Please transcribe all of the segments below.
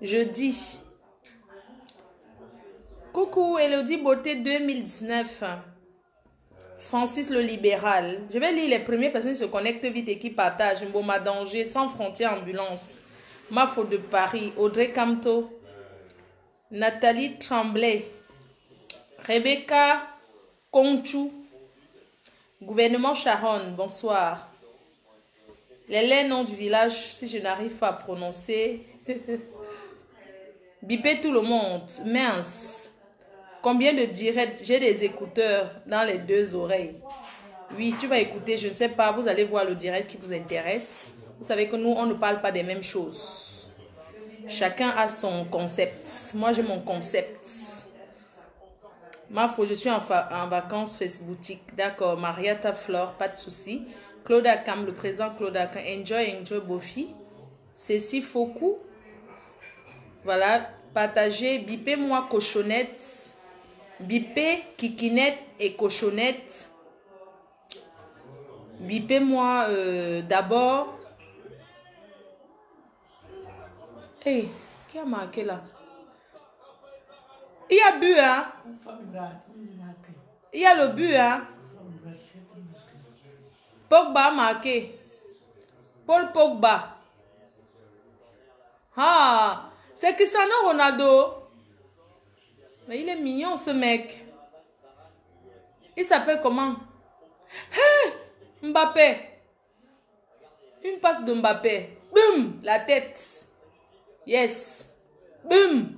Jeudi. Coucou, Elodie Beauté 2019. Francis le libéral. Je vais lire les premières personnes qui se connectent vite et qui partagent. Mboma Danger, Sans frontières ambulance. Mafo de Paris. Audrey Camto. Nathalie Tremblay. Rebecca Conchou. Gouvernement Charonne, bonsoir. Les noms du village, si je n'arrive pas à prononcer. Bipez tout le monde. Mince. Combien de directs? J'ai des écouteurs dans les deux oreilles. Oui, tu vas écouter, je ne sais pas. Vous allez voir le direct qui vous intéresse. Vous savez que nous, on ne parle pas des mêmes choses. Chacun a son concept. Moi, j'ai mon concept. Je suis en vacances Facebook. D'accord. Mariata Flore, pas de souci. Claude Akam, le président Claude Akam. Enjoy Bofi. Cécile Fokou. Voilà. Partagez. Bipez-moi cochonnette. Bipez kikinette et cochonnette. Bipez-moi d'abord. Hey, qui a marqué là? Il y a but, hein? Il y a le but, hein? Pogba a marqué. Paul Pogba. Ah, c'est Cristiano Ronaldo. Mais il est mignon, ce mec. Il s'appelle comment? Hey, Mbappé. Une passe de Mbappé. Boum, la tête. Yes. Boum.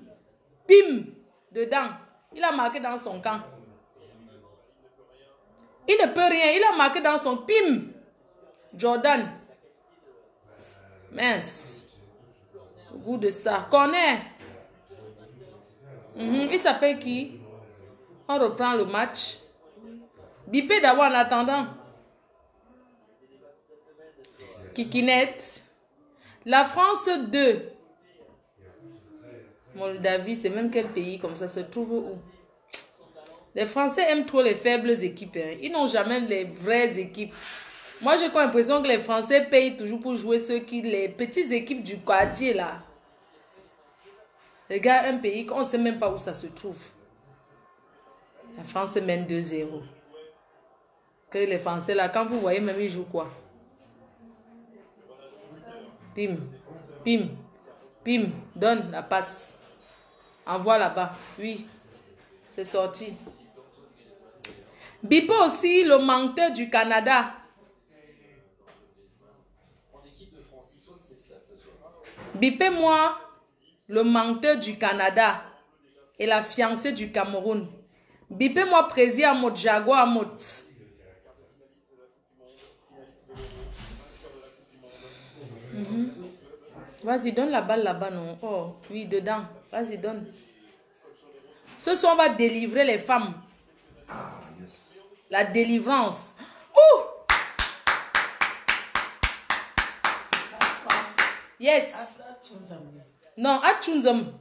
Bim. Dedans. Il a marqué dans son camp. Il ne peut rien. Il a marqué dans son pim. Jordan. Mince. Au goût de ça. Corner. Il s'appelle qui? On reprend le match. Bipé d'abord en attendant. Kikinette. La France 2. Moldavie, c'est même quel pays comme ça se trouve où? Les Français aiment trop les faibles équipes. Hein. Ils n'ont jamais les vraies équipes. Moi, j'ai comme l'impression que les Français payent toujours pour jouer les petites équipes du quartier là. Les gars, un pays qu'on ne sait même pas où ça se trouve. La France mène 2-0. Que les Français là, quand vous voyez même ils jouent quoi? Pim, pim, pim, donne la passe. Envoie là-bas. Oui, c'est sorti. Bipo aussi, le menteur du Canada. Bipez-moi le menteur du Canada et la fiancée du Cameroun. Bipez-moi président Amot Jaguar Amot. Vas-y, donne la balle là-bas, non? Oh, oui, dedans. Vas-y, donne. Ce soir, on va délivrer les femmes. La délivrance. Ouh! Yes. Non, Atchunzam.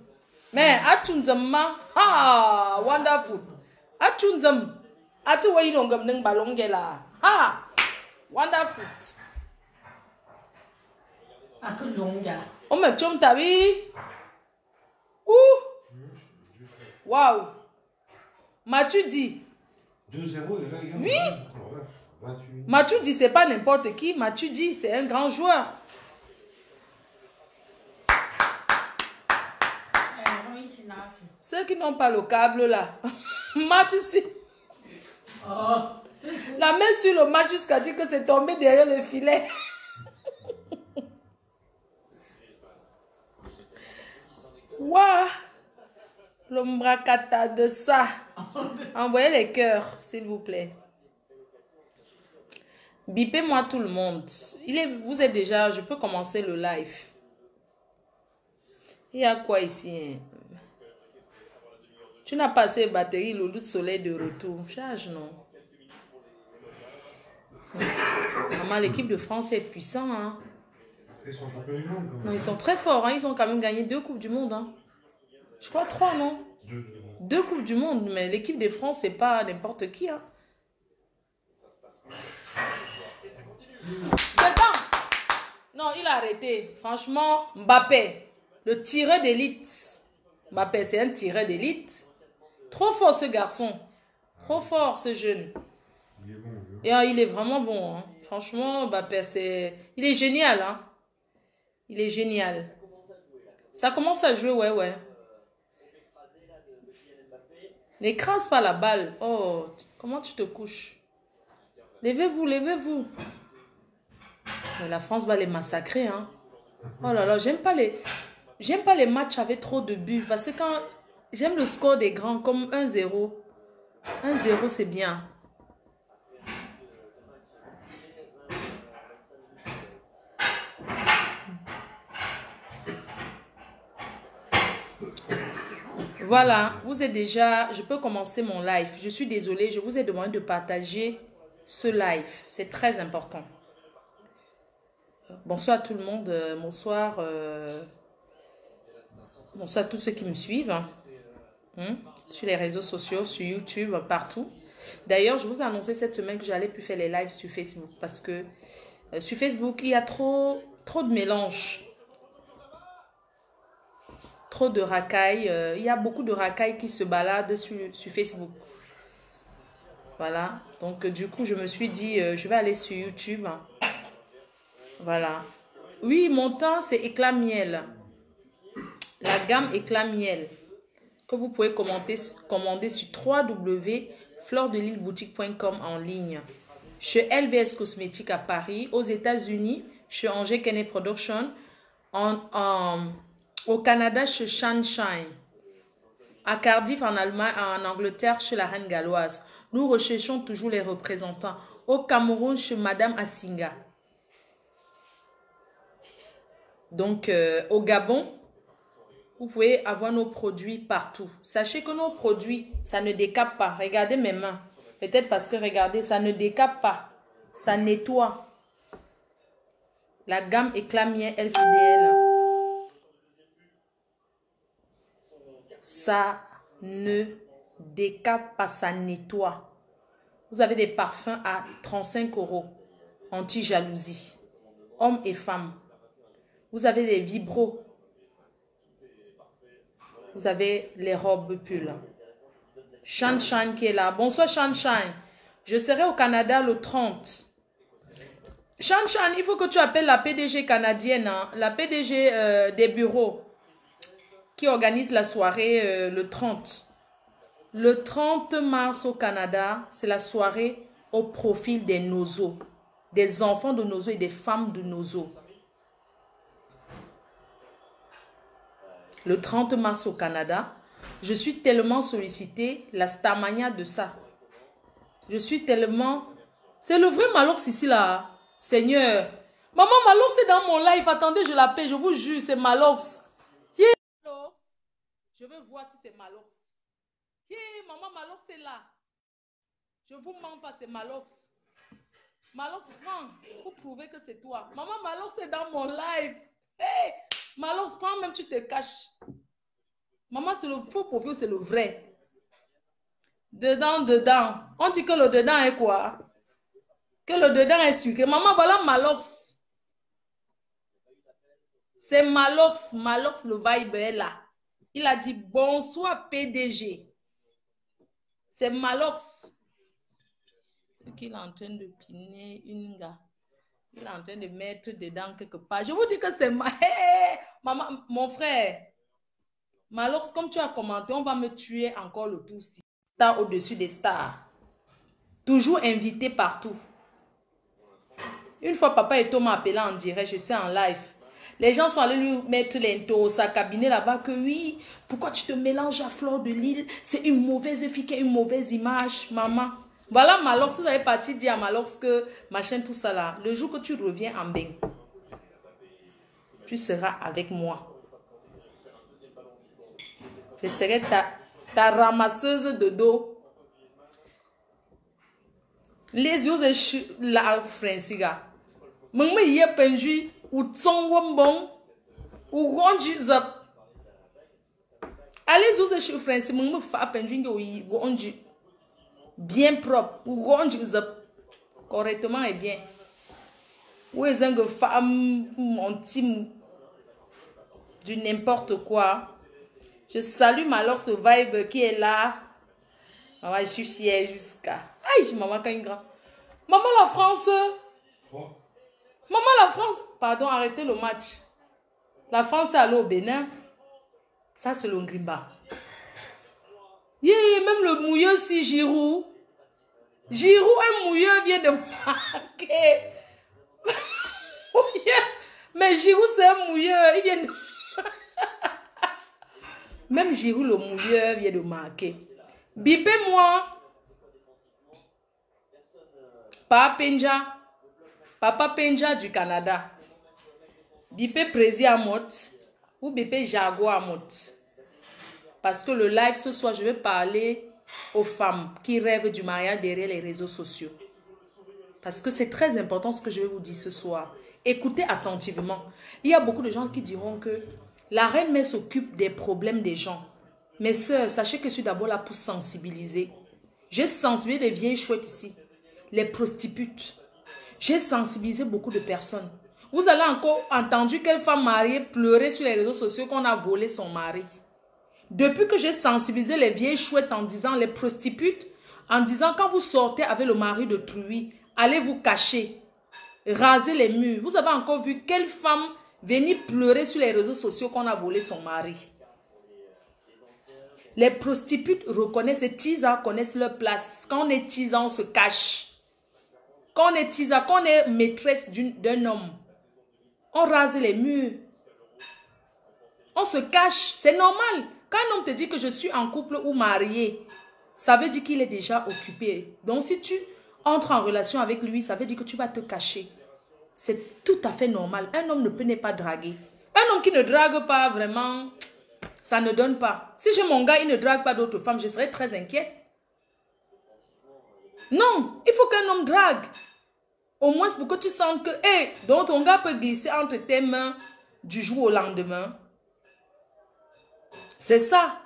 Mais Atchunzam ma. Ah, wonderful. Atchunzam. Atu wa yinongam neng balongela. Ah, wonderful. Oh mais chum tabi. Ouh. Waouh. M'as-tu dit? 2-0 déjà, les gars. Oui. 28. M'as-tu dit, c'est pas n'importe qui. M'as-tu dit, c'est un grand joueur. Ceux qui n'ont pas le câble là. M'as-tu su? La main sur le match jusqu'à dire que c'est tombé derrière le filet. Waouh! L'ombracata de ça. Envoyez les cœurs, s'il vous plaît. Bipez-moi tout le monde. Vous êtes déjà... Je peux commencer le live. Il y a quoi ici? Hein? Tu n'as pas assez de batterie, le loup de soleil de retour. Charge, non? Maman, l'équipe de France est puissante. Hein? Ils sont champions du monde. Non, ils sont très forts. Hein? Ils ont quand même gagné 2 coupes du monde. Hein? Je crois 3, non? 2 coupes du monde. Mais l'équipe de France, c'est pas n'importe qui. Hein? Dedans! Non, il a arrêté. Franchement, Mbappé, le tireur d'élite. Mbappé, c'est un tireur d'élite. Trop fort ce garçon. Trop fort ce jeune. Il est bon, lui. Et il est vraiment bon. Hein. Franchement, Mbappé, il est génial. Hein. Il est génial. Ça commence à jouer, ouais. N'écrase pas la balle. Oh, comment tu te couches? Levez-vous, levez-vous. Mais la France va les massacrer, hein. Oh là là, j'aime pas les matchs avec trop de buts. Parce que quand j'aime le score des grands comme 1-0. 1-0, c'est bien. Voilà, vous êtes déjà... Je peux commencer mon live. Je suis désolée, je vous ai demandé de partager ce live. C'est très important. Bonsoir à tout le monde. Bonsoir. Bonsoir à tous ceux qui me suivent. Sur les réseaux sociaux, sur YouTube, partout. D'ailleurs, je vous ai annoncé cette semaine que j'allais plus faire les lives sur Facebook. Parce que sur Facebook, il y a trop de mélange. Trop de racailles. Il y a beaucoup de racailles qui se baladent sur Facebook. Voilà. Donc, du coup, je me suis dit, je vais aller sur YouTube. Voilà. Oui, mon temps, c'est éclat miel. La gamme éclat miel. Que vous pouvez commander sur www.fleurdelileboutique.com en ligne. Chez LVS Cosmétiques à Paris, aux États-Unis, chez Angers Kenney Production, au Canada, chez Sunshine, à Cardiff, en Allemagne, en Angleterre, chez la Reine Galloise. Nous recherchons toujours les représentants. Au Cameroun, chez Madame Assinga. Donc, au Gabon, vous pouvez avoir nos produits partout. Sachez que nos produits, ça ne décape pas. Regardez mes mains. Peut-être parce que, regardez, ça ne décape pas. Ça nettoie. La gamme éclat miel LVDL. Ça ne décape pas, ça nettoie. Vous avez des parfums à 35 €. Anti-jalousie. Hommes et femmes. Vous avez les vibros. Vous avez les robes pulls. Sunshine qui est là. Bonsoir Sunshine. Je serai au Canada le 30. Sunshine, il faut que tu appelles la PDG canadienne. Hein, la PDG des bureaux. Qui organise la soirée le 30. Le 30 mars au Canada, c'est la soirée au profil des nozos. Des enfants de nozos et des femmes de nozos. Le 30 mars au Canada, je suis tellement sollicitée, la Starmania de ça. Je suis tellement... C'est le vrai Malox ici là. Seigneur. Maman Malox c'est dans mon live. Attendez, je l'appelle, je vous jure, c'est Malox. Yeah. Malox. Je veux voir si c'est Malox. Yeah, maman Malox est là. Je vous mens pas, c'est Malox. Malox, prends pour prouver que c'est toi. Maman Malox est dans mon live. Hey, Malox, prends même, tu te caches. Maman, c'est le faux profil, c'est le vrai. Dedans, dedans. On dit que le dedans est quoi? Que le dedans est sucré. Maman, voilà Malox. C'est Malox. Malox, le vibe est là. Il a dit bonsoir PDG. C'est Malox. C'est qu'il est en train de piner une gars. Il est en train de mettre dedans quelque part. Je vous dis que c'est maman, mon frère. Malox, comme tu as commenté, on va me tuer encore le tout ci. Star au-dessus des stars. Toujours invité partout. Une fois, papa et Tom m'a appelé en direct, je suis en live. Les gens sont allés lui mettre l'into, sa cabinet là-bas, que oui, pourquoi tu te mélanges à Fleur de Lille? C'est une mauvaise efficace, une mauvaise image, maman. Voilà Malox, vous avez parti dire à Malox que machin, tout ça là. Le jour que tu reviens en bain, tu seras avec moi. Je serai ta ramasseuse de dos. Les yeux sont là, Franciga. Maman, il y a penju, ou son wombon, ou ronji zap. Allez, yeux sont Franciga, maman, fa penju, ou ronji. Bien propre, ou ronji zap. Correctement et bien. Où est une femme, mon team, du n'importe quoi. Je salue Malor ce vibe qui est là. Maman, je suis fière jusqu'à... Aïe, maman, quand il grand. Maman, la France. Oh. Maman, la France. Pardon, arrêtez le match. La France est allée au Bénin. Ça, c'est le Ngrimba. Yeah, même le mouilleux si Giroud. Giroud, un mouilleux vient de marquer. Mais Giroud, c'est un mouilleux. Il vient de... Même Giroud, le mouilleur, vient de marquer. Bipez-moi. Papa Penja. Papa Penja du Canada. Bipez Prési Amot. Ou bipez Jaguar Amot. Parce que le live ce soir, je vais parler aux femmes qui rêvent du mariage derrière les réseaux sociaux. Parce que c'est très important ce que je vais vous dire ce soir. Écoutez attentivement. Il y a beaucoup de gens qui diront que la reine mère s'occupe des problèmes des gens. Mes sœurs, sachez que je suis d'abord là pour sensibiliser. J'ai sensibilisé les vieilles chouettes ici. Les prostitutes. J'ai sensibilisé beaucoup de personnes. Vous avez encore entendu quelle femme mariée pleurer sur les réseaux sociaux qu'on a volé son mari. Depuis que j'ai sensibilisé les vieilles chouettes en disant les prostitutes, en disant quand vous sortez avec le mari de truie, allez vous cacher, raser les murs. Vous avez encore vu quelle femme venir pleurer sur les réseaux sociaux qu'on a volé son mari. Les prostituées reconnaissent, les tisas connaissent leur place. Quand on est tisa, on se cache. Quand on est tisa, quand on est maîtresse d'un homme, on rase les murs. On se cache, c'est normal. Quand un homme te dit que je suis en couple ou marié, ça veut dire qu'il est déjà occupé. Donc si tu entres en relation avec lui, ça veut dire que tu vas te cacher. C'est tout à fait normal. Un homme ne peut pas draguer. Un homme qui ne drague pas vraiment, ça ne donne pas. Si j'ai mon gars, il ne drague pas d'autres femmes, je serais très inquiète. Non, il faut qu'un homme drague. Au moins pour que tu sentes que, hey, donc ton gars peut glisser entre tes mains du jour au lendemain. C'est ça.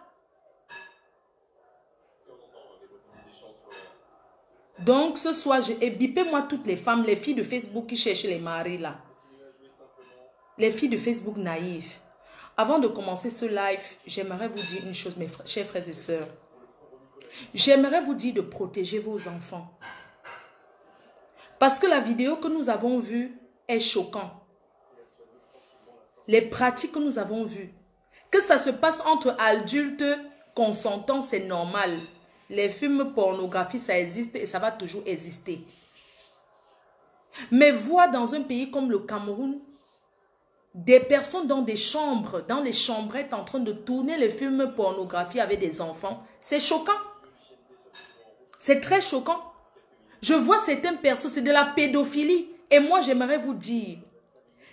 Donc ce soir, bipez-moi toutes les femmes, les filles de Facebook qui cherchent les maris là. Les filles de Facebook naïves. Avant de commencer ce live, j'aimerais vous dire une chose, mes chers frères et sœurs. J'aimerais vous dire de protéger vos enfants. Parce que la vidéo que nous avons vue est choquante. Les pratiques que nous avons vues. Que ça se passe entre adultes consentants, c'est normal. Les films pornographiques, ça existe et ça va toujours exister. Mais voir dans un pays comme le Cameroun, des personnes dans des chambres, dans les chambrettes en train de tourner les films pornographiques avec des enfants, c'est choquant. C'est très choquant. Je vois certaines personnes, c'est de la pédophilie. Et moi, j'aimerais vous dire,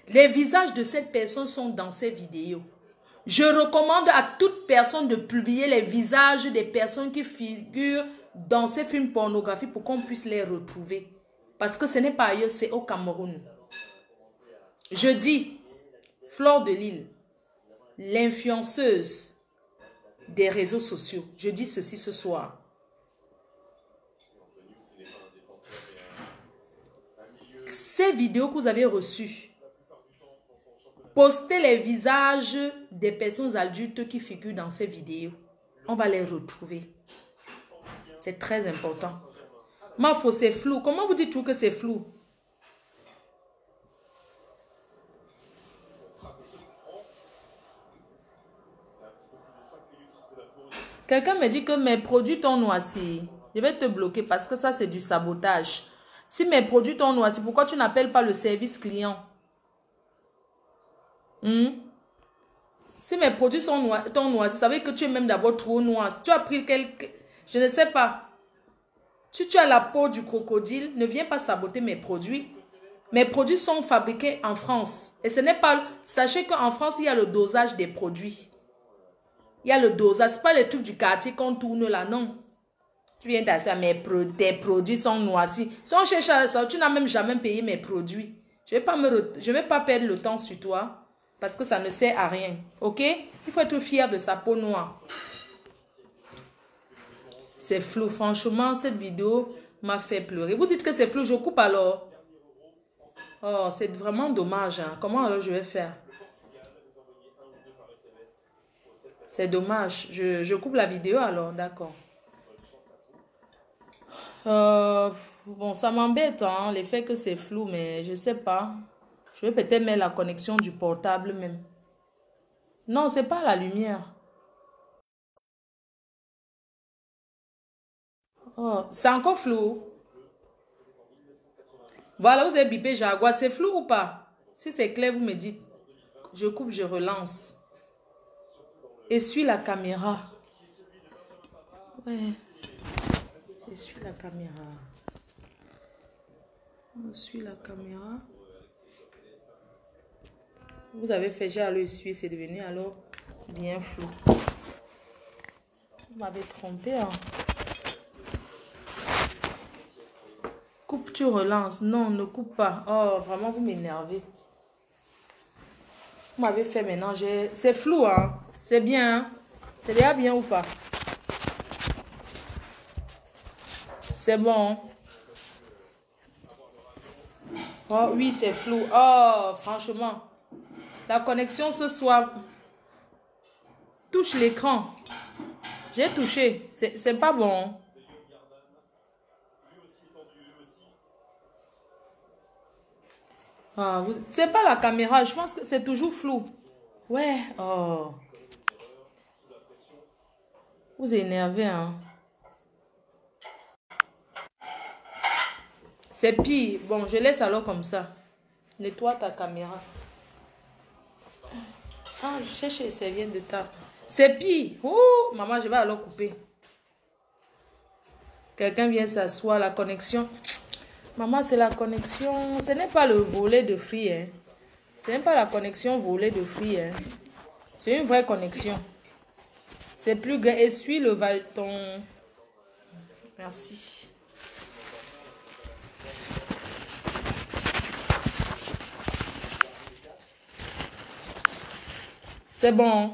les visages de cette personne sont dans ces vidéos. Je recommande à toute personne de publier les visages des personnes qui figurent dans ces films pornographiques pour qu'on puisse les retrouver. Parce que ce n'est pas ailleurs, c'est au Cameroun. Je dis, Fleur de Lille, l'influenceuse des réseaux sociaux, je dis ceci ce soir. Ces vidéos que vous avez reçues, postez les visages des personnes adultes qui figurent dans ces vidéos. On va les retrouver. C'est très important. Ma faux, c'est flou. Comment vous dites-vous que c'est flou? Quelqu'un me dit que mes produits t'ont noirci. Je vais te bloquer parce que ça, c'est du sabotage. Si mes produits t'ont noirci, pourquoi tu n'appelles pas le service client? Si mes produits t'ont noirci, ça veut dire que tu es même d'abord trop noir. Si tu as pris quelque... Je ne sais pas. Si tu as la peau du crocodile, ne viens pas saboter mes produits. Mes produits sont fabriqués en France. Et ce n'est pas... Sachez qu'en France, il y a le dosage des produits. Il y a le dosage. Ce n'est pas les trucs du quartier qu'on tourne là, non. Tu viens d'assurer, tes produits sont noircis. Si on cherche à ça, tu n'as même jamais payé mes produits. Je ne vais pas perdre le temps sur toi. Parce que ça ne sert à rien. Ok? Il faut être fier de sa peau noire. C'est flou. Franchement, cette vidéo m'a fait pleurer. Vous dites que c'est flou, je coupe alors. Oh, c'est vraiment dommage. Hein. Comment alors je vais faire? C'est dommage. Je coupe la vidéo alors, d'accord. Bon, ça m'embête, hein, le fait que c'est flou, mais je sais pas. Je vais peut-être mettre la connexion du portable même. Non, c'est pas la lumière. Oh, c'est encore flou. Voilà, vous avez bipé Jaguar. C'est flou ou pas? Si c'est clair, vous me dites. Je coupe, je relance. Essuie la caméra. Ouais. Essuie la caméra. Essuie la caméra. Vous avez fait, j'ai allé essuyer, c'est devenu alors bien flou. Vous m'avez trompé, hein. Coupe, tu relances. Non, ne coupe pas. Oh, vraiment, vous m'énervez. Vous m'avez fait maintenant, c'est flou, hein. C'est bien, hein. C'est déjà bien ou pas? C'est bon. Oh, oui, c'est flou. Oh, franchement. La connexion ce soir. Touche l'écran. J'ai touché. C'est pas bon. Ah, c'est pas la caméra. Je pense que c'est toujours flou. Ouais. Oh. Vous énervez, hein. C'est pire. Bon, je laisse alors comme ça. Nettoie ta caméra. Ah, je cherche les serviettes de table. C'est pire. Ouh, maman, je vais alors couper. Quelqu'un vient s'asseoir. La connexion. Maman, c'est la connexion. Ce n'est pas le volet de Free. Hein. Ce n'est pas la connexion volet de Free. Hein. C'est une vraie connexion. C'est plus grand. Essuie le ton. Merci. C'est bon.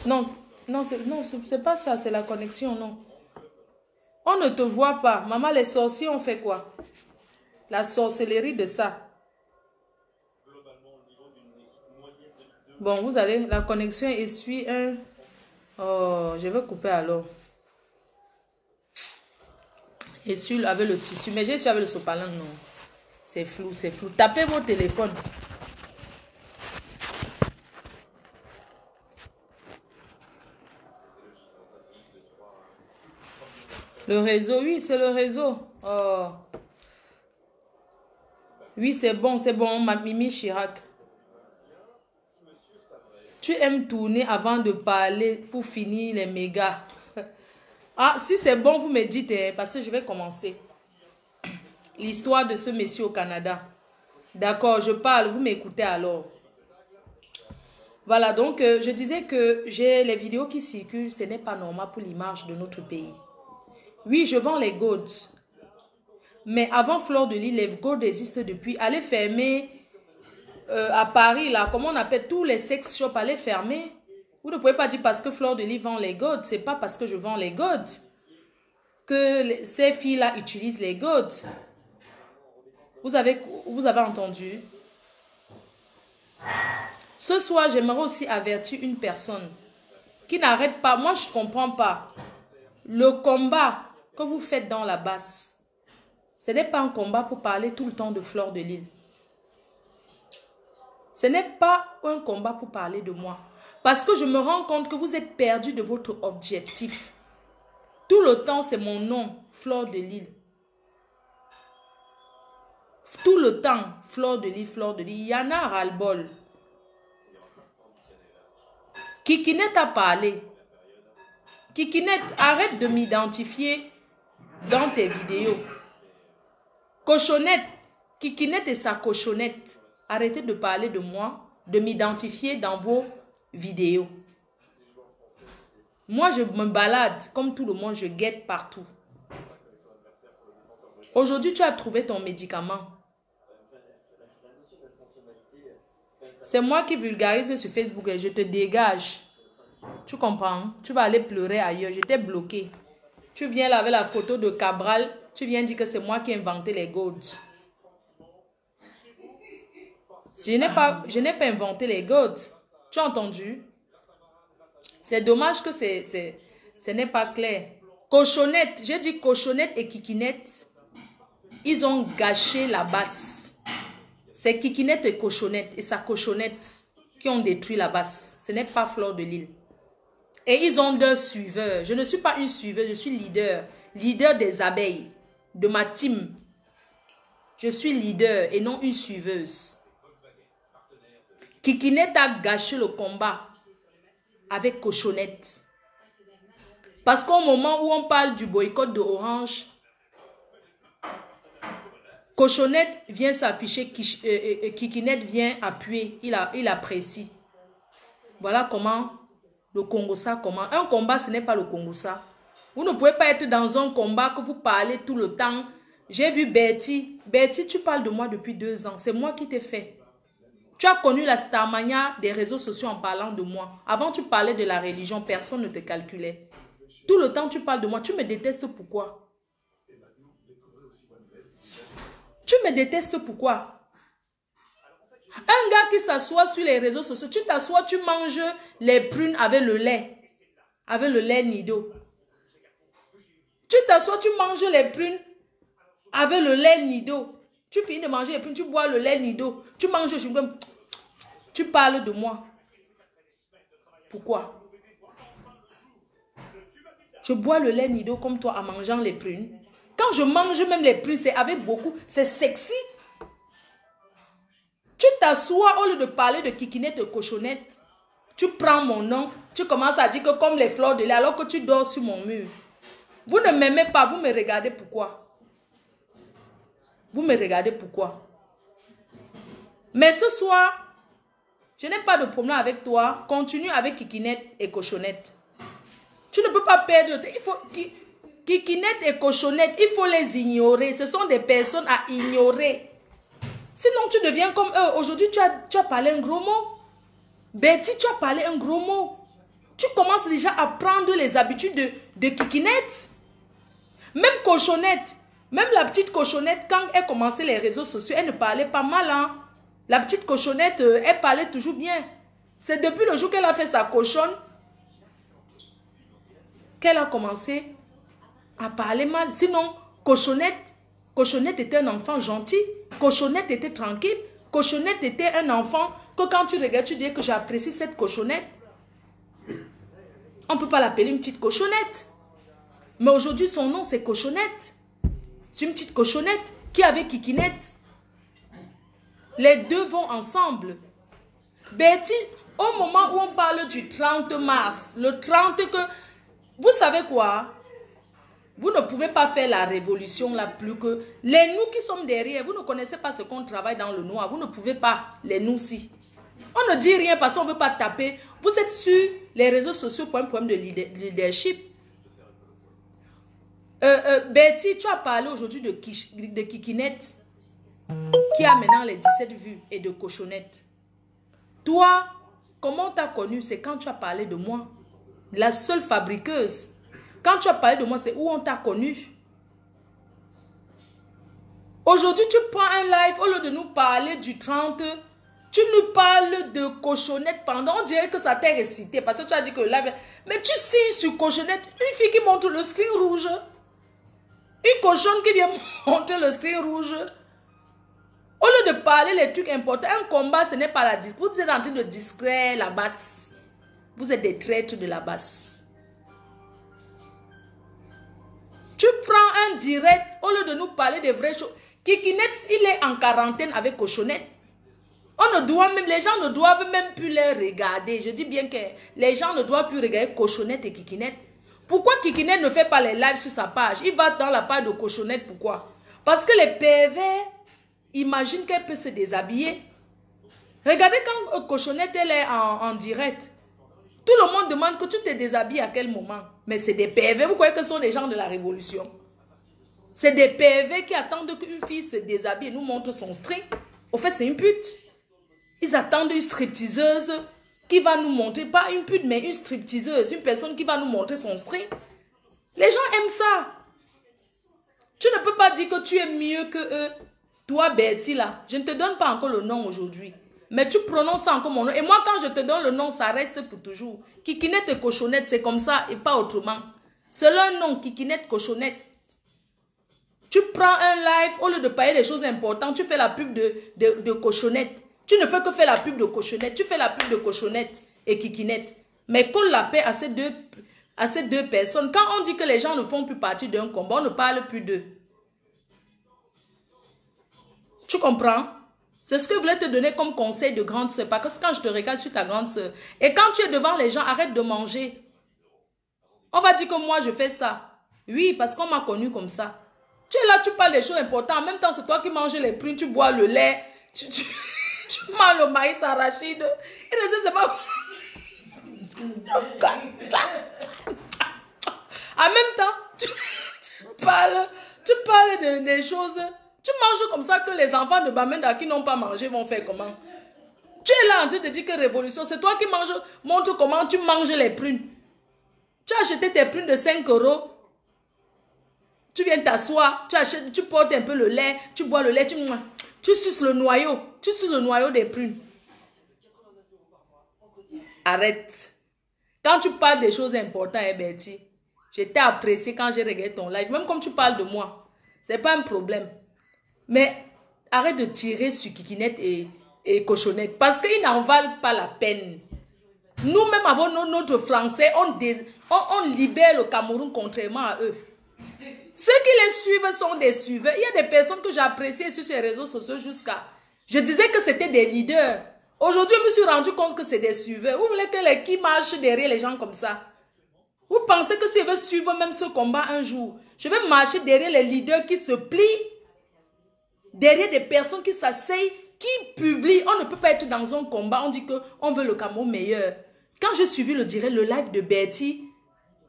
Non, non, c'est pas ça, c'est la connexion, non. On ne te voit pas. Maman, les sorciers ont fait quoi? La sorcellerie de ça. Bon, vous allez, la connexion essuie un... Oh, je vais couper alors. Essuie avec le tissu. Mais j'ai su avec le sopalin, non. C'est flou, c'est flou. Tapez vos téléphones. Le réseau, oui, c'est le réseau. Oh. Oui, c'est bon, ma Mimi Chirac. Tu aimes tourner avant de parler pour finir les mégas. Ah, si c'est bon, vous me dites, hein, parce que je vais commencer. L'histoire de ce monsieur au Canada. D'accord, je parle, vous m'écoutez alors. Voilà, donc je disais que j'ai les vidéos qui circulent, ce n'est pas normal pour l'image de notre pays. Oui, je vends les golds. Mais avant Fleur de Lys, les golds existent depuis. Allez fermer à Paris, là, comment on appelle tous les sex shops, allez fermer. Vous ne pouvez pas dire parce que Fleur de Lys vend les golds. C'est pas parce que je vends les golds que ces filles-là utilisent les golds. Vous avez entendu? Ce soir, j'aimerais aussi avertir une personne qui n'arrête pas. Moi, je ne comprends pas. Le combat que vous faites dans la basse, ce n'est pas un combat pour parler tout le temps de Fleur de Lys. Ce n'est pas un combat pour parler de moi. Parce que je me rends compte que vous êtes perdu de votre objectif. Tout le temps, c'est mon nom, Fleur de Lys. Tout le temps, Fleur de Lys, Fleur de Lys. Il y en a ras-le-bol. Kikinette a parlé. Kikinette, arrête de m'identifier dans tes vidéos. Cochonnette, Kikinette et sa cochonnette. Arrêtez de parler de moi, de m'identifier dans vos vidéos. Moi, je me balade comme tout le monde, je guette partout. Aujourd'hui, tu as trouvé ton médicament. C'est moi qui vulgarise sur Facebook et je te dégage. Tu comprends? Tu vas aller pleurer ailleurs. Je t'ai bloqué. Tu viens là avec la photo de Cabral Tu viens dire que c'est moi qui ai inventé les goats. Je n'ai pas inventé les goats. Tu as entendu? C'est dommage que ce n'est pas clair. Cochonnette, j'ai dit cochonnette et kikinette. Ils ont gâché la basse. C'est kikinette et cochonnette et sa cochonnette qui ont détruit la basse. Ce n'est pas Fleur de Lille. Et ils ont 2 suiveurs. Je ne suis pas une suiveuse, je suis leader. Leader des abeilles, de ma team. Je suis leader et non une suiveuse. Kikinette a gâché le combat avec cochonnette. Parce qu'au moment où on parle du boycott de Orange, cochonnette vient s'afficher, Kikinette vient appuyer, il apprécie. Voilà comment le Congossa commence. Un combat, ce n'est pas le Congossa. Vous ne pouvez pas être dans un combat que vous parlez tout le temps. J'ai vu Betty. Betty, tu parles de moi depuis 2 ans. C'est moi qui t'ai fait. Tu as connu la starmania des réseaux sociaux en parlant de moi. Avant, tu parlais de la religion. Personne ne te calculait. Tout le temps, tu parles de moi. Tu me détestes pourquoi? Tu me détestes pourquoi? Un gars qui s'assoit sur les réseaux sociaux, tu t'assois, tu manges les prunes avec le lait. Avec le lait Nido. Tu t'assois, tu manges les prunes avec le lait Nido. Tu finis de manger les prunes, tu bois le lait Nido. Tu manges, tu parles de moi. Pourquoi? Je bois le lait Nido comme toi en mangeant les prunes. Quand je mange même les prunes, c'est avec beaucoup, c'est sexy. Tu t'assois, au lieu de parler de kikinette et cochonnette, tu prends mon nom, tu commences à dire que comme les fleurs de lait, alors que tu dors sur mon mur. Vous ne m'aimez pas, vous me regardez pourquoi? Vous me regardez pourquoi? Mais ce soir, je n'ai pas de problème avec toi. Continue avec kikinette et cochonnette. Tu ne peux pas perdre. Il faut kikinette et cochonnette, il faut les ignorer. Ce sont des personnes à ignorer. Sinon, tu deviens comme eux. Aujourd'hui, tu as parlé un gros mot. Betty, tu as parlé un gros mot. Tu commences déjà à prendre les habitudes de kikinette. Même cochonnette. Même la petite cochonnette, quand elle commençait les réseaux sociaux, elle ne parlait pas mal. Hein? La petite cochonnette, elle parlait toujours bien. C'est depuis le jour qu'elle a fait sa cochonne qu'elle a commencé à parler mal. Sinon, cochonnette était un enfant gentil. Cochonnette était tranquille. Cochonnette était un enfant que quand tu regardes, tu dis que j'apprécie cette cochonnette. On ne peut pas l'appeler une petite cochonnette. Mais aujourd'hui, son nom, c'est Cochonnette. C'est une petite cochonnette qui est avec Kikinette. Les deux vont ensemble. Betty, au moment où on parle du 30 mars, le 30 que... Vous savez quoi? Vous ne pouvez pas faire la révolution là plus que... Les nous qui sommes derrière, vous ne connaissez pas ce qu'on travaille dans le noir. Vous ne pouvez pas, les nous-ci. On ne dit rien parce qu'on ne veut pas taper. Vous êtes sur les réseaux sociaux pour un problème de leadership. Betty, tu as parlé aujourd'hui de Kikinette qui a maintenant les 17 vues et de Cochonnette. Toi, comment tu as connu? C'est quand tu as parlé de moi. La seule fabriqueuse. Quand tu as parlé de moi, c'est où on t'a connu. Aujourd'hui, tu prends un live, au lieu de nous parler du 30, tu nous parles de Cochonnette pendant, on dirait que ça t'est récité, parce que tu as dit que le live... Mais tu signes sur Cochonnette, une fille qui montre le string rouge. Une cochonne qui vient montrer le string rouge. Au lieu de parler les trucs importants, un combat, ce n'est pas la discrétion. Vous êtes en train de distraire la basse. Vous êtes des traîtres de la basse. Tu prends un direct, au lieu de nous parler des vraies choses. Kikinette, il est en quarantaine avec Cochonnette. On ne doit même, les gens ne doivent même plus les regarder. Je dis bien que les gens ne doivent plus regarder Cochonnette et Kikinette. Pourquoi Kikinette ne fait pas les lives sur sa page? Il va dans la page de Cochonnette. Pourquoi? Parce que les pervers imaginent qu'elle peut se déshabiller. Regardez quand Cochonnette elle est en direct. Tout le monde demande que tu te déshabilles à quel moment. Mais c'est des pervers. Vous croyez que ce sont les gens de la révolution? C'est des pervers qui attendent qu'une fille se déshabille et nous montre son string. Au fait, c'est une pute. Ils attendent une stripteaseuse qui va nous montrer, pas une pute, mais une stripteaseuse, une personne qui va nous montrer son string. Les gens aiment ça. Tu ne peux pas dire que tu es mieux que eux. Toi, Bertie, là, je ne te donne pas encore le nom aujourd'hui. Mais tu prononces encore mon nom. Et moi, quand je te donne le nom, ça reste pour toujours. Kikinette et Cochonnette, c'est comme ça et pas autrement. C'est leur nom, Kikinette, Cochonnette. Tu prends un live, au lieu de parler des choses importantes, tu fais la pub de Cochonnette. Tu ne fais que faire la pub de Cochonnette. Tu fais la pub de Cochonnette et Kikinette. Mais colle la paix à ces deux personnes. Quand on dit que les gens ne font plus partie d'un combat, on ne parle plus d'eux. Tu comprends? C'est ce que je voulais te donner comme conseil de grande soeur. Parce que quand je te regarde, je suis ta grande soeur. Et quand tu es devant les gens, arrête de manger. On va dire que moi, je fais ça. Oui, parce qu'on m'a connu comme ça. Tu es là, tu parles des choses importantes. En même temps, c'est toi qui manges les prunes, tu bois le lait, tu manges le maïs arachide. Et c'est pas... En même temps, tu parles des choses. Tu manges comme ça que les enfants de Bamenda qui n'ont pas mangé vont faire comment? Tu es là en train de dire que révolution, c'est toi qui manges. Montre comment tu manges les prunes. Tu as acheté tes prunes de 5 €. Tu viens t'asseoir, tu portes un peu le lait, tu bois le lait, tu suces le noyau. Tu suces le noyau des prunes. Arrête. Quand tu parles des choses importantes, Bertie, je t'ai apprécié quand j'ai regardé ton live. Même comme tu parles de moi, c'est pas un problème. Mais arrête de tirer sur Kikinette et Cochonnette. Parce qu'ils n'en valent pas la peine. Nous-mêmes, avant notre français, on libère le Cameroun contrairement à eux. Ceux qui les suivent sont des suiveurs. Il y a des personnes que j'appréciais sur ces réseaux sociaux jusqu'à... Je disais que c'était des leaders. Aujourd'hui, je me suis rendu compte que c'est des suiveurs. Vous voulez que qui marchent derrière les gens comme ça? Vous pensez que si je veux suivre même ce combat un jour, je vais marcher derrière les leaders qui se plient, derrière des personnes qui s'asseyent, qui publient. On ne peut pas être dans un combat, on dit qu'on veut le Cameroun meilleur. Quand j'ai suivi le live de Bertie,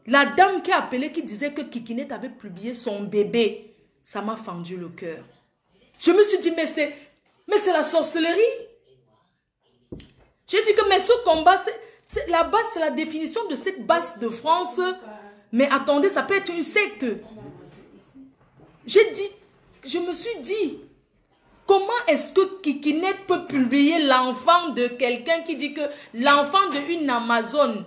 la dame qui a appelé, qui disait que Kikinette avait publié son bébé, ça m'a fendu le cœur. Je me suis dit, mais c'est la sorcellerie. J'ai dit que mais ce combat, la base, c'est la définition de cette base de France. Mais attendez, ça peut être une secte. Je me suis dit, comment est-ce que Kikinette peut publier l'enfant de quelqu'un qui dit que l'enfant d'une Amazone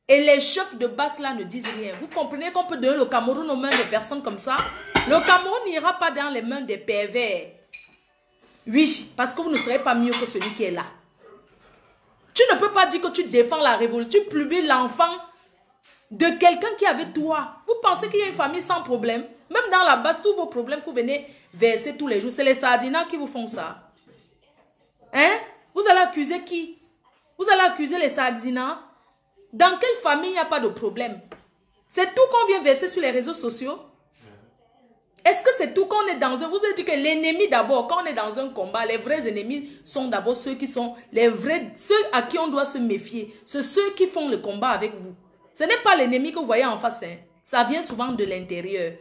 et les chefs de base là ne disent rien? Vous comprenez qu'on peut donner le Cameroun aux mains de personnes comme ça? Le Cameroun n'ira pas dans les mains des pervers. Oui, parce que vous ne serez pas mieux que celui qui est là. Tu ne peux pas dire que tu défends la révolution. Tu publies l'enfant de quelqu'un qui est avec toi. Vous pensez qu'il y a une famille sans problème? Même dans la base, tous vos problèmes que vous venez verser tous les jours, c'est les sardinas qui vous font ça. Hein? Vous allez accuser qui? Vous allez accuser les sardinas? Dans quelle famille il n'y a pas de problème? C'est tout qu'on vient verser sur les réseaux sociaux? Est-ce que c'est tout qu'on est dans un... Vous avez dit que l'ennemi d'abord, quand on est dans un combat, les vrais ennemis sont d'abord ceux qui sont les vrais, ceux à qui on doit se méfier. C'est ceux qui font le combat avec vous. Ce n'est pas l'ennemi que vous voyez en face. Hein. Ça vient souvent de l'intérieur.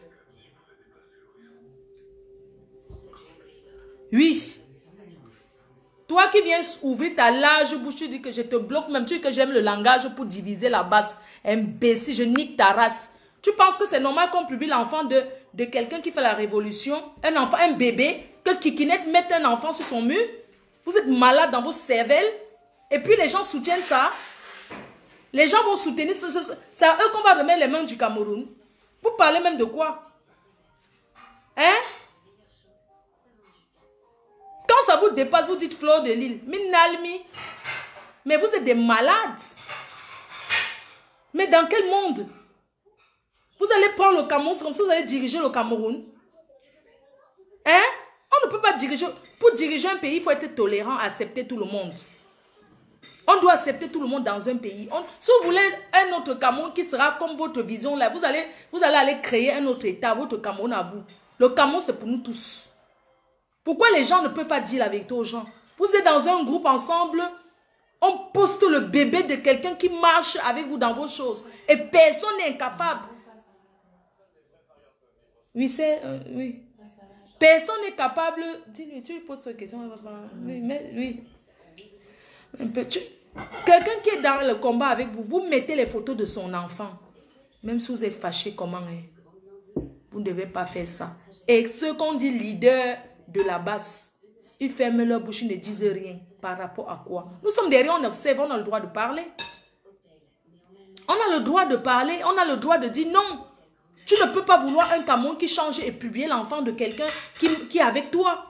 Oui. Toi qui viens ouvrir ta large bouche, tu dis que je te bloque, même tu dis que j'aime le langage pour diviser la base. Imbécile, je nique ta race. Tu penses que c'est normal qu'on publie l'enfant de quelqu'un qui fait la révolution, un enfant, un bébé, que Kikinette mette un enfant sur son mur? Vous êtes malade dans vos cervelles. Et puis les gens soutiennent ça. Les gens vont soutenir, c'est à eux qu'on va remettre les mains du Cameroun. Vous parlez même de quoi? Hein? Quand ça vous dépasse, vous dites Fleur de Lille. Minalmi. Mais vous êtes des malades. Mais dans quel monde? Vous allez prendre le Cameroun, c'est comme ça vous allez diriger le Cameroun. Hein? On ne peut pas diriger. Pour diriger un pays, il faut être tolérant, accepter tout le monde. On doit accepter tout le monde dans un pays. Si vous voulez un autre Cameroun qui sera comme votre vision, là, vous allez aller créer un autre État, votre Cameroun à vous. Le Cameroun, c'est pour nous tous. Pourquoi les gens ne peuvent pas dire la vérité aux gens? Vous êtes dans un groupe ensemble, on poste le bébé de quelqu'un qui marche avec vous dans vos choses. Et personne n'est incapable. Oui, c'est... oui. Personne n'est capable... Dis-lui, tu lui poses une question. Oui, mais... Oui. Un peu... Quelqu'un qui est dans le combat avec vous, vous mettez les photos de son enfant. Même si vous êtes fâché, comment... Hein? Vous ne devez pas faire ça. Et ceux qu'on dit leader de la base, ils ferment leur bouche, ils ne disent rien. Par rapport à quoi? Nous sommes derrière, on observe, on a le droit de parler. On a le droit de parler, on a le droit de dire non. Tu ne peux pas vouloir un Cameroun qui change et publier l'enfant de quelqu'un qui est avec toi.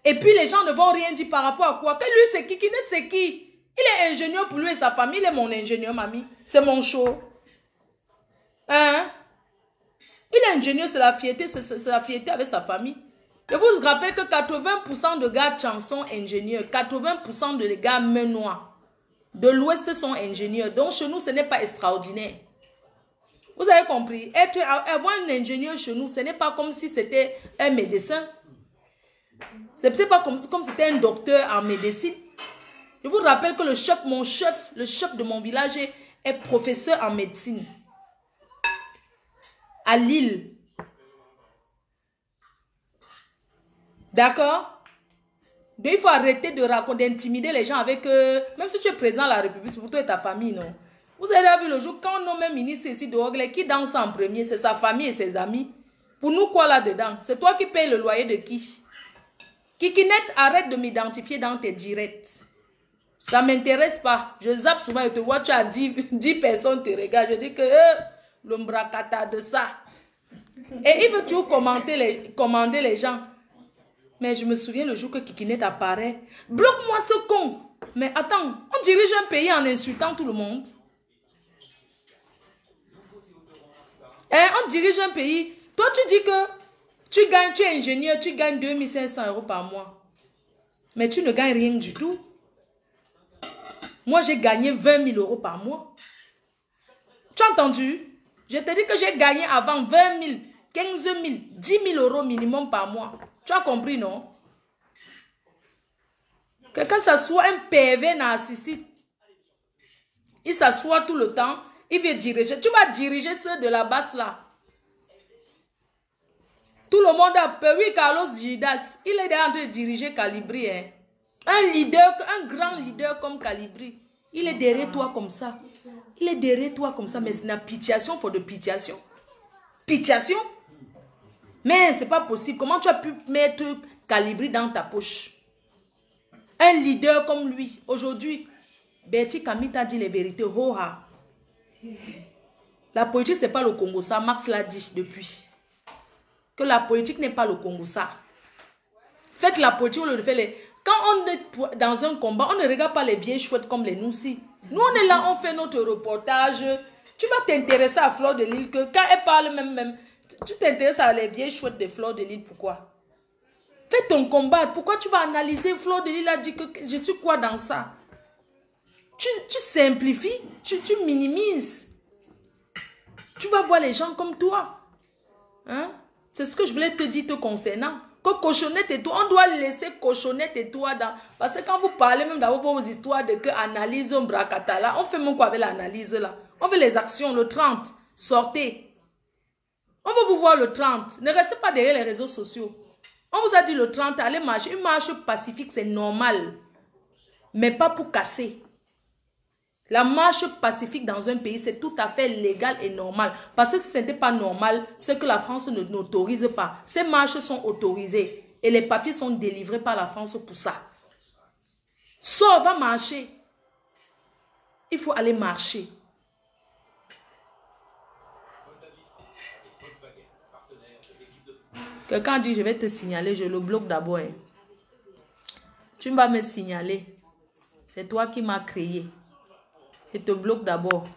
Et puis les gens ne vont rien dire par rapport à quoi? Que lui c'est qui? Kinect c'est qui? Il est ingénieur pour lui et sa famille, il est mon ingénieur, mamie. C'est mon show. Hein? Il est ingénieur, c'est la fierté avec sa famille. Je vous rappelle que 80% de gars Tchang sont ingénieurs. 80% de les gars Menois de l'Ouest sont ingénieurs. Donc chez nous, ce n'est pas extraordinaire. Vous avez compris? Avoir un ingénieur chez nous, ce n'est pas comme si c'était un médecin. C'est peut-être pas comme si c'était un docteur en médecine. Je vous rappelle que le chef de mon village est professeur en médecine. À Lille. D'accord? Donc il faut arrêter d'intimider les gens avec... même si tu es président de la République, c'est pour toi et ta famille, non? Vous avez vu le jour, quand on nomme un ministre ici de Hogle, qui danse en premier? C'est sa famille et ses amis. Pour nous, quoi là-dedans? C'est toi qui payes le loyer de qui? Kikinet, arrête de m'identifier dans tes directs. Ça ne m'intéresse pas. Je zappe souvent et te vois, tu as 10 personnes te regardent. Je dis que l'ombracata de ça. Et il veut toujours commander les gens. Mais je me souviens le jour que Kikinet apparaît. Bloque-moi ce con. Mais attends, on dirige un pays en insultant tout le monde. On dirige un pays. Toi, tu dis que tu es ingénieur, tu gagnes 2500 € par mois. Mais tu ne gagnes rien du tout. Moi, j'ai gagné 20 000 € par mois. Tu as entendu? Je te dis que j'ai gagné avant 20 000, 15 000, 10 000 € minimum par mois. Tu as compris, non? Quelqu'un s'assoit, un PV narcissique. Il s'assoit tout le temps. Il veut diriger. Tu vas diriger ceux de la basse là. Tout le monde a peur. Oui, Carlos Gidas, il est en train de diriger Calibri. Hein. Un leader, un grand leader comme Calibri. Il est derrière toi comme ça. Il est derrière toi comme ça. Mais c'est une pitiation pour de pitiation. Pitiation? Mais c'est pas possible. Comment tu as pu mettre Calibri dans ta poche? Un leader comme lui. Aujourd'hui, Betty Kamita dit les vérités. Hoha. La politique, c'est pas le Congo. Ça, Marx l'a dit depuis. Que la politique n'est pas le Congo. Ça. Faites la politique, on le fait les... Quand on est dans un combat, on ne regarde pas les vieilles chouettes comme les noussis. Nous, on est là, on fait notre reportage. Tu vas t'intéresser à Fleur de Lille que quand elle parle même, tu t'intéresses à les vieilles chouettes de Fleur de Lille. Pourquoi? Fais ton combat. Pourquoi tu vas analyser? Fleur de Lille a dit que je suis quoi dans ça? Tu simplifies, tu minimises. Tu vas voir les gens comme toi. Hein? C'est ce que je voulais te dire te concernant. Que Cochonnette et toi, on doit laisser Cochonnette et toi dans... Parce que quand vous parlez même dans vos histoires de que analyse un bracata là, on fait même quoi avec l'analyse là? On veut les actions, le 30. Sortez. On veut vous voir le 30. Ne restez pas derrière les réseaux sociaux. On vous a dit le 30, allez marcher. Une marche pacifique, c'est normal. Mais pas pour casser. La marche pacifique dans un pays, c'est tout à fait légal et normal. Parce que si ce n'était pas normal, c'est que la France n'autorise pas. Ces marches sont autorisées. Et les papiers sont délivrés par la France pour ça. Sors, va marcher. Il faut aller marcher. Quelqu'un dit, je vais te signaler, je le bloque d'abord. Hein. Tu vas me signaler. C'est toi qui m'as créé. Je te bloque d'abord.